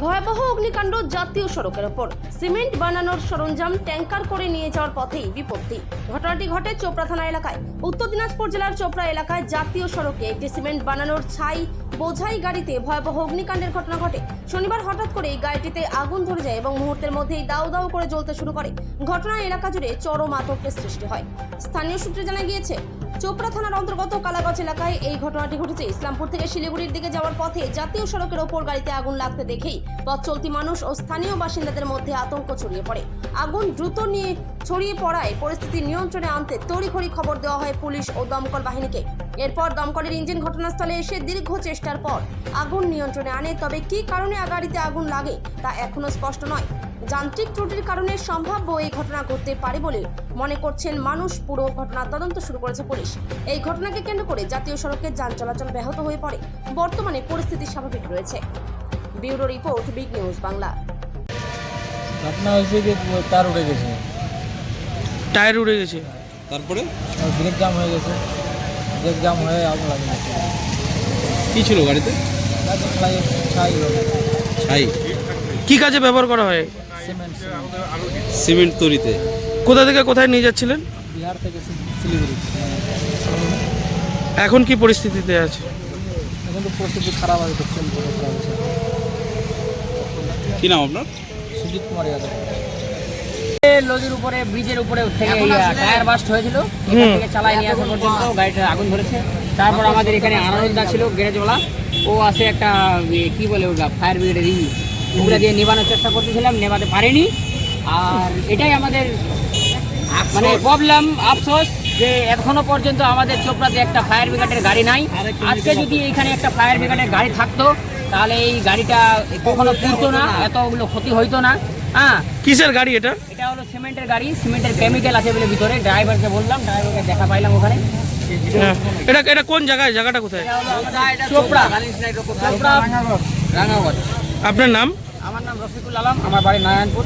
ভয়াবহ অগ্নিকাণ্ড জাতীয় সড়কের ওপর। সিমেন্ট বানানোর সরঞ্জাম ট্যাঙ্কার করে নিয়ে যাওয়ার পথেই বিপত্তি। ঘটনাটি ঘটে চোপড়া থানা এলাকায়। উত্তর দিনাজপুর জেলার চোপড়া এলাকায় জাতীয় সড়কে একটি সিমেন্ট বানানোর ছাই বোঝাই গাড়িতে ভয়াবহ অগ্নিকাণ্ডের ঘটনা ঘটে। শনিবার হঠাৎ করে এই গাড়িটিতে আগুন ধরে যায় এবং মুহূর্তের মধ্যেই দাউ দাউ করে জ্বলতে শুরু করে। ঘটনায় এলাকা জুড়ে চরম আতঙ্কের সৃষ্টি হয়। স্থানীয় সূত্রে জানা গিয়েছে, চোপড়া থানার অন্তর্গত কালাগঞ্জ এলাকায় এই ঘটনাটি ঘটেছে। ইসলামপুর থেকে শিলিগুড়ির দিকে যাওয়ার পথে জাতীয় সড়কের ওপর গাড়িতে আগুন লাগতে দেখেই পথ চলতি মানুষ ও স্থানীয় বাসিন্দাদের মধ্যে আতঙ্ক ছড়িয়ে পড়ে। আগুন দ্রুত নিয়ে ছড়িয়ে পড়ায় পরিস্থিতি নিয়ন্ত্রণে আনতে তড়িঘড়ি খবর দেওয়া হয় পুলিশ ও দমকল বাহিনীকে। এরপর দমকলের ইঞ্জিন ঘটনাস্থলে এসে দীর্ঘ চেষ্টার পর আগুন নিয়ন্ত্রণে আনে। তবে কী কারণে গাড়িতে আগুন লাগে তা এখনো স্পষ্ট নয়। যান্ত্রিক ত্রুটির কারণে সম্ভাব্য এই ঘটনা ঘটতে পারে বলে মনে করছেন মানুষ। পুরো ঘটনা তদন্ত শুরু করেছে পুলিশ। এই ঘটনাকে কেন্দ্র করে জাতীয় সড়কে যান চলাচল ব্যাহত হয়ে পড়ে। বর্তমানে পরিস্থিতি স্বাভাবিক রয়েছে। Bureau report, big news Bangla. ঘটনা হয়েছে যে তার উড়ে গেছে, টায়ার উড়ে গেছে, তারপরে ব্রেক জাম হয়ে গেছে, ব্রেক জাম হয়ে আগুন লাগে গেছে। কি ছিল গাড়িতে? ছাই। কি কাজে ব্যবহার করা হয়? সিমেন্ট সিমেন্ট তৈরিতে। কোথা থেকে কোথায় নিয়ে যাচ্ছিলেন? বিহার থেকে শিলিগুড়ি। এখন কি পরিস্থিতিতে আছে? এখন তো পরিস্থিতি খারাপ আছে, দেখছেন কত খারাপ আছে। কি নাম আপনার? সুজিত কুমার যাদব। লজির উপরে ব্রিজের উপরে থেকে টায়ার বাস্ট হয়েছিল, এখান থেকে চালাই নিয়ে আসা পর্যন্ত গাড়িটা আগুন ধরেছে। তারপর আমাদের এখানে আনন্দদা ছিল গ্যারেজওয়ালা, ও আসে একটা কি বলে ওটা ফায়ার ব্রিগেডের ওগুলো দিয়ে নেবানোর চেষ্টা করতেছিলাম, নেবাতে পারিনি। আর এটাই আমাদের মানে প্রবলেম, আফসোস যে এখনো পর্যন্ত আমাদের চোপড়াতে একটা ফায়ার ব্রিগেডের গাড়ি নাই। আজকে যদি এখানে একটা ফায়ার ব্রিগেডের গাড়ি থাকতো তাহলে এই গাড়িটা কখনো পুড়তো না, এতগুলো ক্ষতি হইতো না। হ্যাঁ, কিসের গাড়ি এটা? এটা হলো সিমেন্টের গাড়ি, সিমেন্টের কেমিক্যাল আছে বলে ভিতরে। ড্রাইভারকে বললাম, ড্রাইভারকে দেখা পাইলাম ওখানে। এটা কোন জায়গায়? জায়গাটা কোথায়? চোপড়া রাঙাগড়। আপনার নাম? আমার নাম রফিকুল আলম, আমার বাড়ি নারায়ণপুর।